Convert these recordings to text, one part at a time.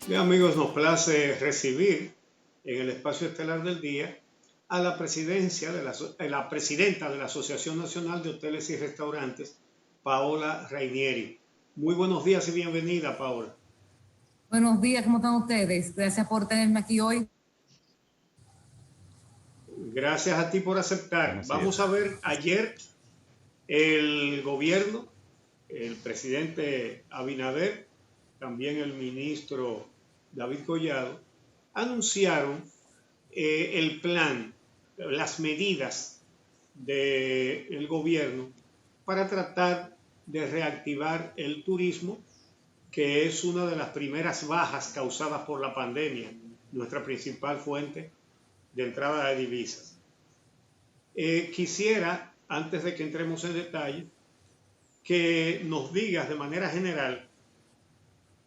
Bien, amigos, nos place recibir en el espacio estelar del día a la presidencia de la presidenta de la Asociación Nacional de Hoteles y Restaurantes, Paola Rainieri. Muy buenos días y bienvenida, Paola. Buenos días, ¿cómo están ustedes? Gracias por tenerme aquí hoy. Gracias a ti por aceptar. Vamos a ver, ayer el gobierno, el presidente Abinader, también el ministro David Collado, anunciaron el plan, las medidas del gobierno para tratar de reactivar el turismo, que es una de las primeras bajas causadas por la pandemia, nuestra principal fuente de entrada de divisas. Quisiera, antes de que entremos en detalle, que nos digas de manera general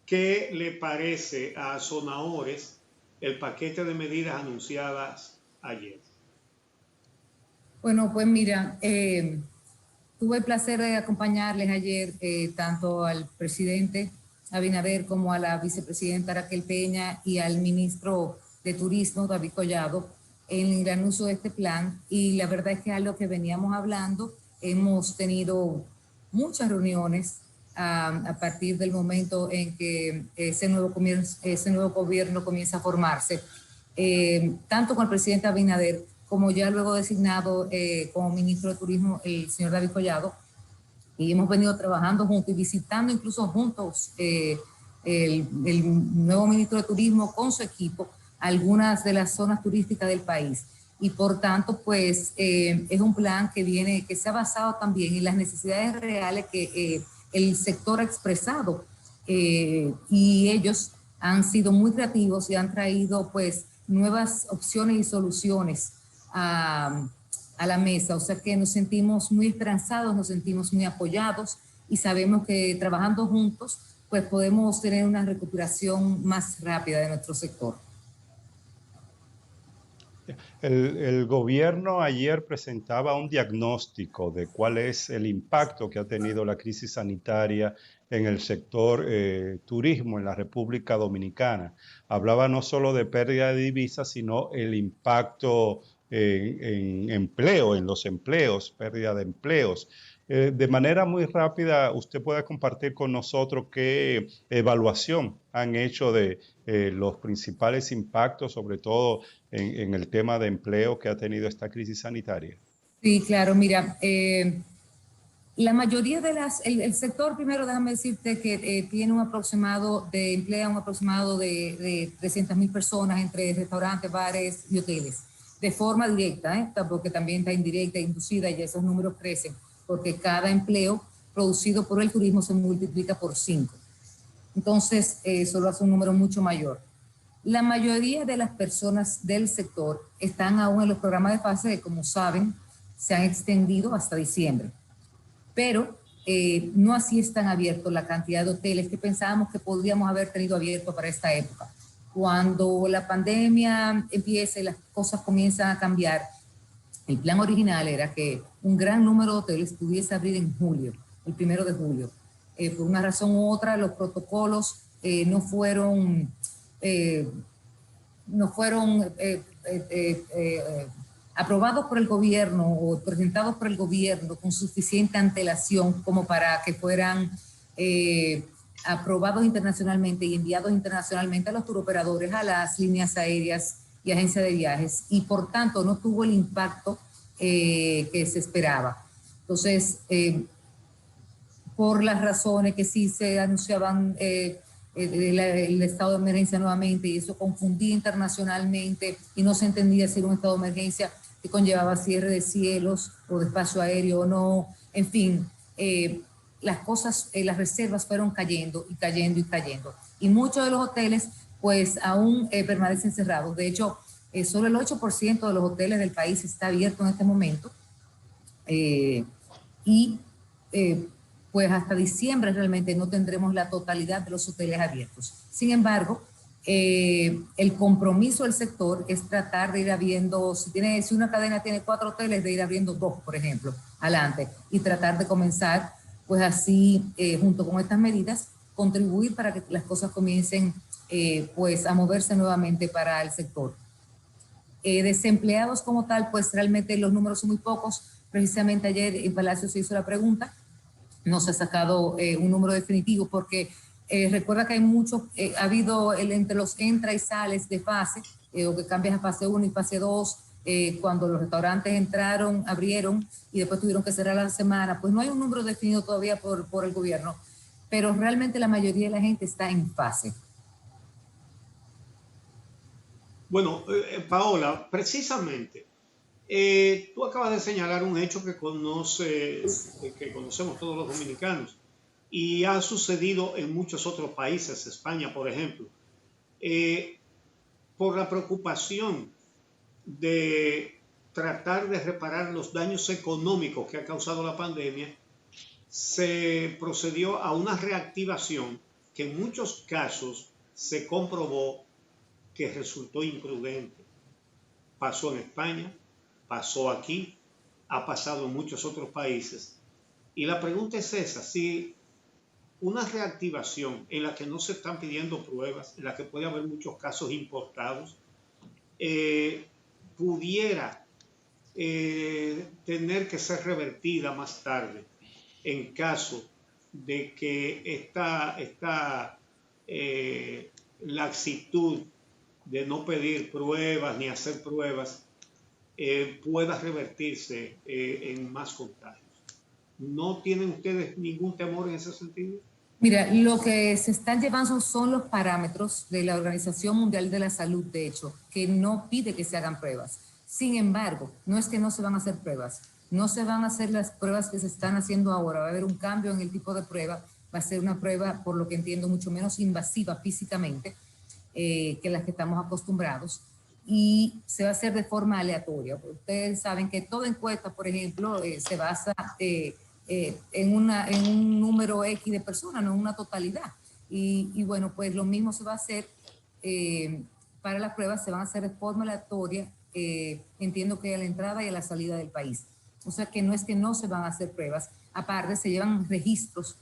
qué le parece a Sonahores el paquete de medidas anunciadas ayer. Bueno, pues mira, tuve el placer de acompañarles ayer tanto al presidente Abinader como a la vicepresidenta Raquel Peña y al ministro de Turismo, David Collado, en el anuncio de este plan. Y la verdad es que es algo que veníamos hablando. Hemos tenido muchas reuniones a partir del momento en que ese nuevo gobierno comienza a formarse, tanto con el presidente Abinader como ya luego designado como ministro de Turismo el señor David Collado, y hemos venido trabajando juntos y visitando incluso juntos el nuevo ministro de Turismo con su equipo algunas de las zonas turísticas del país. Y por tanto, pues es un plan que se ha basado también en las necesidades reales que el sector ha expresado, y ellos han sido muy creativos y han traído pues nuevas opciones y soluciones a la mesa. O sea que nos sentimos muy esperanzados, nos sentimos muy apoyados y sabemos que trabajando juntos pues podemos tener una recuperación más rápida de nuestro sector. El gobierno ayer presentaba un diagnóstico de cuál es el impacto que ha tenido la crisis sanitaria en el sector turismo en la República Dominicana. Hablaba no solo de pérdida de divisas, sino el impacto en empleo, en los empleos, pérdida de empleos. De manera muy rápida, usted puede compartir con nosotros qué evaluación han hecho de los principales impactos, sobre todo en el tema de empleo que ha tenido esta crisis sanitaria. Sí, claro, mira, la mayoría de el sector, primero déjame decirte que tiene un aproximado de emplea un aproximado de 300.000 personas entre restaurantes, bares y hoteles, de forma directa, porque también está indirecta, inducida, y esos números crecen, porque cada empleo producido por el turismo se multiplica por 5. Entonces, eso lo hace un número mucho mayor. La mayoría de las personas del sector están aún en los programas de fase que, como saben, se han extendido hasta diciembre. Pero no así están abiertos la cantidad de hoteles que pensábamos que podríamos haber tenido abiertos para esta época. Cuando la pandemia empieza y las cosas comienzan a cambiar, el plan original era que un gran número de hoteles pudiese abrir en julio, el 1 de julio. Por una razón u otra, los protocolos no fueron aprobados por el gobierno o presentados por el gobierno con suficiente antelación como para que fueran aprobados internacionalmente y enviados internacionalmente a los turoperadores, a las líneas aéreas y agencias de viajes, y por tanto no tuvo el impacto que se esperaba. Entonces, por las razones que sí se anunciaban el estado de emergencia nuevamente, y eso confundía internacionalmente y no se entendía si era un estado de emergencia que conllevaba cierre de cielos o de espacio aéreo o no. En fin, las cosas, las reservas fueron cayendo y cayendo y cayendo. Y muchos de los hoteles pues aún permanecen cerrados. De hecho, solo el 8% de los hoteles del país está abierto en este momento. Pues hasta diciembre realmente no tendremos la totalidad de los hoteles abiertos. Sin embargo, el compromiso del sector es tratar de ir abriendo, si una cadena tiene 4 hoteles, de ir abriendo 2, por ejemplo, adelante, y tratar de comenzar, pues así, junto con estas medidas, contribuir para que las cosas comiencen pues a moverse nuevamente para el sector. Desempleados como tal, pues realmente los números son muy pocos. Precisamente ayer en Palacio se hizo la pregunta, no se ha sacado un número definitivo porque recuerda que hay mucho, ha habido entre los entra y sales de fase, o que cambias a fase 1 y fase 2, cuando los restaurantes entraron, abrieron y después tuvieron que cerrar la semana, pues no hay un número definido todavía por el gobierno, pero realmente la mayoría de la gente está en fase. Bueno, Paola, precisamente, tú acabas de señalar un hecho que conocemos todos los dominicanos y ha sucedido en muchos otros países, España, por ejemplo, por la preocupación de tratar de reparar los daños económicos que ha causado la pandemia, se procedió a una reactivación que en muchos casos se comprobó que resultó imprudente. Pasó en España, pasó aquí, ha pasado en muchos otros países. Y la pregunta es esa, si una reactivación en la que no se están pidiendo pruebas, en la que puede haber muchos casos importados, pudiera tener que ser revertida más tarde en caso de que esta laxitud de no pedir pruebas ni hacer pruebas pueda revertirse en más contagios. ¿No tienen ustedes ningún temor en ese sentido? Mira, lo que se están llevando son los parámetros de la Organización Mundial de la Salud, de hecho, que no pide que se hagan pruebas. Sin embargo, no es que no se van a hacer pruebas, no se van a hacer las pruebas que se están haciendo ahora, va a haber un cambio en el tipo de prueba, va a ser una prueba, por lo que entiendo, mucho menos invasiva físicamente que las que estamos acostumbrados, y se va a hacer de forma aleatoria. Ustedes saben que toda encuesta, por ejemplo, se basa en un número X de personas, no en una totalidad. Y bueno, pues lo mismo se va a hacer para las pruebas, se van a hacer de forma aleatoria, entiendo que a la entrada y a la salida del país. O sea que no es que no se van a hacer pruebas, aparte se llevan registros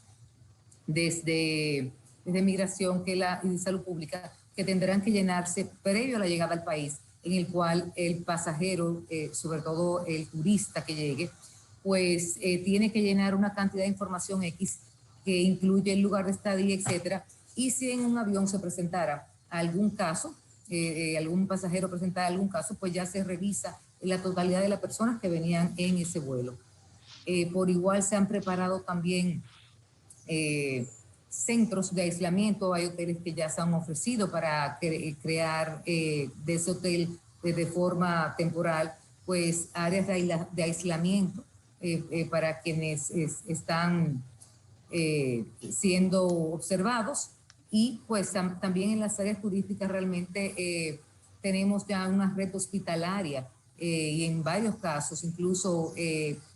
desde Migración y de Salud Pública que tendrán que llenarse previo a la llegada al país, en el cual el pasajero, sobre todo el turista que llegue, pues tiene que llenar una cantidad de información X que incluye el lugar de estadía, etcétera. Y si en un avión se presentara algún caso, algún pasajero presentara algún caso, pues ya se revisa la totalidad de las personas que venían en ese vuelo. Por igual se han preparado también centros de aislamiento, hay hoteles que ya se han ofrecido para crear de ese hotel de forma temporal, pues áreas de aislamiento para quienes están siendo observados, y pues también en las áreas turísticas realmente tenemos ya una red hospitalaria y en varios casos incluso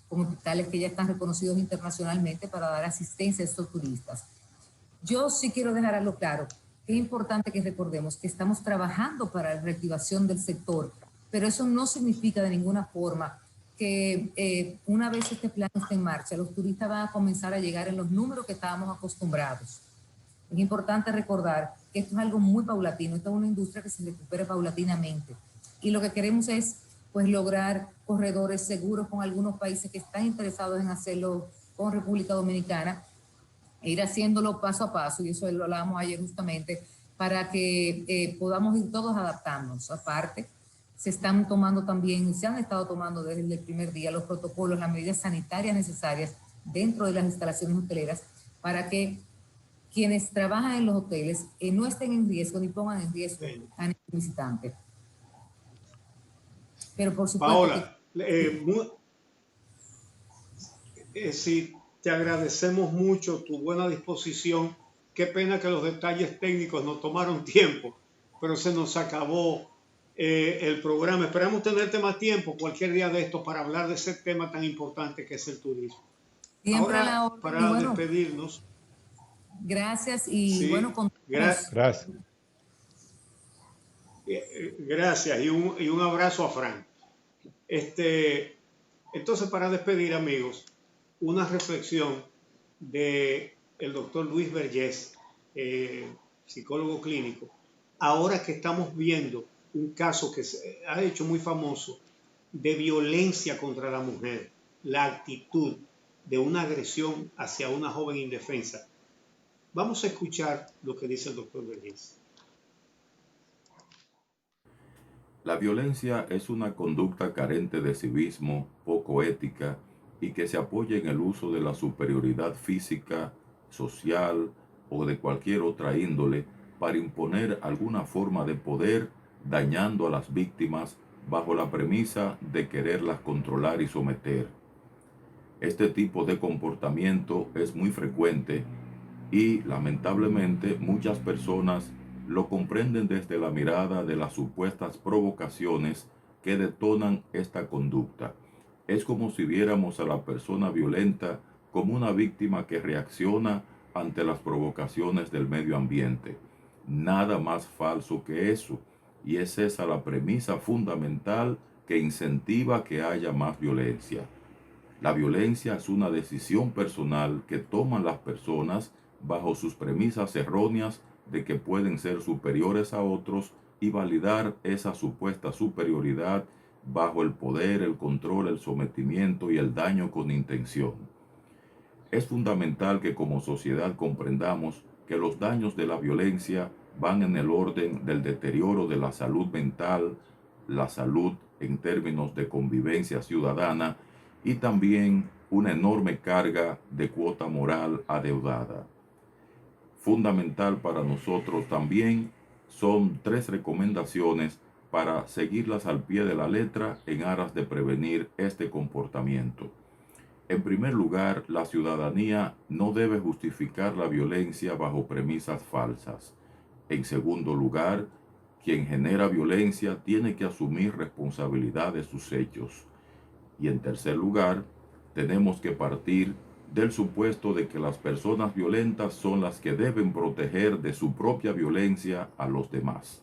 con hospitales que ya están reconocidos internacionalmente para dar asistencia a estos turistas. Yo sí quiero dejar algo claro, que es importante que recordemos que estamos trabajando para la reactivación del sector, pero eso no significa de ninguna forma que una vez este plan esté en marcha, los turistas van a comenzar a llegar en los números que estábamos acostumbrados. Es importante recordar que esto es algo muy paulatino, esto es una industria que se recupera paulatinamente. Y lo que queremos es pues lograr corredores seguros con algunos países que están interesados en hacerlo con República Dominicana, e ir haciéndolo paso a paso, y eso lo hablábamos ayer justamente, para que podamos ir todos adaptándonos. Aparte, se están tomando también, se han estado tomando desde el primer día los protocolos, las medidas sanitarias necesarias dentro de las instalaciones hoteleras para que quienes trabajan en los hoteles no estén en riesgo ni pongan en riesgo a ningún visitante. Pero por supuesto Paola, sí, te agradecemos mucho tu buena disposición. Qué pena que los detalles técnicos nos tomaron tiempo, pero se nos acabó el programa. Esperamos tenerte más tiempo cualquier día de esto para hablar de ese tema tan importante que es el turismo. Siempre ahora, para despedirnos. Gracias y sí, bueno, gracias. Gracias y un abrazo a Frank. Entonces, para despedir, amigos, una reflexión del doctor Luis Vergés, psicólogo clínico, ahora que estamos viendo un caso que se ha hecho muy famoso de violencia contra la mujer, la actitud de una agresión hacia una joven indefensa. Vamos a escuchar lo que dice el doctor Vergés. La violencia es una conducta carente de civismo, poco ética y que se apoya en el uso de la superioridad física, social o de cualquier otra índole para imponer alguna forma de poder, dañando a las víctimas bajo la premisa de quererlas controlar y someter. Este tipo de comportamiento es muy frecuente y, lamentablemente, muchas personas lo comprenden desde la mirada de las supuestas provocaciones que detonan esta conducta. Es como si viéramos a la persona violenta como una víctima que reacciona ante las provocaciones del medio ambiente. Nada más falso que eso, y es esa la premisa fundamental que incentiva que haya más violencia. La violencia es una decisión personal que toman las personas bajo sus premisas erróneas de que pueden ser superiores a otros y validar esa supuesta superioridad bajo el poder, el control, el sometimiento y el daño con intención. Es fundamental que como sociedad comprendamos que los daños de la violencia van en el orden del deterioro de la salud mental, la salud en términos de convivencia ciudadana y también una enorme carga de cuota moral adeudada. Fundamental para nosotros también son 3 recomendaciones para seguirlas al pie de la letra en aras de prevenir este comportamiento. En primer lugar, la ciudadanía no debe justificar la violencia bajo premisas falsas. En segundo lugar, quien genera violencia tiene que asumir responsabilidad de sus hechos. Y en tercer lugar, tenemos que partir del supuesto de que las personas violentas son las que deben proteger de su propia violencia a los demás.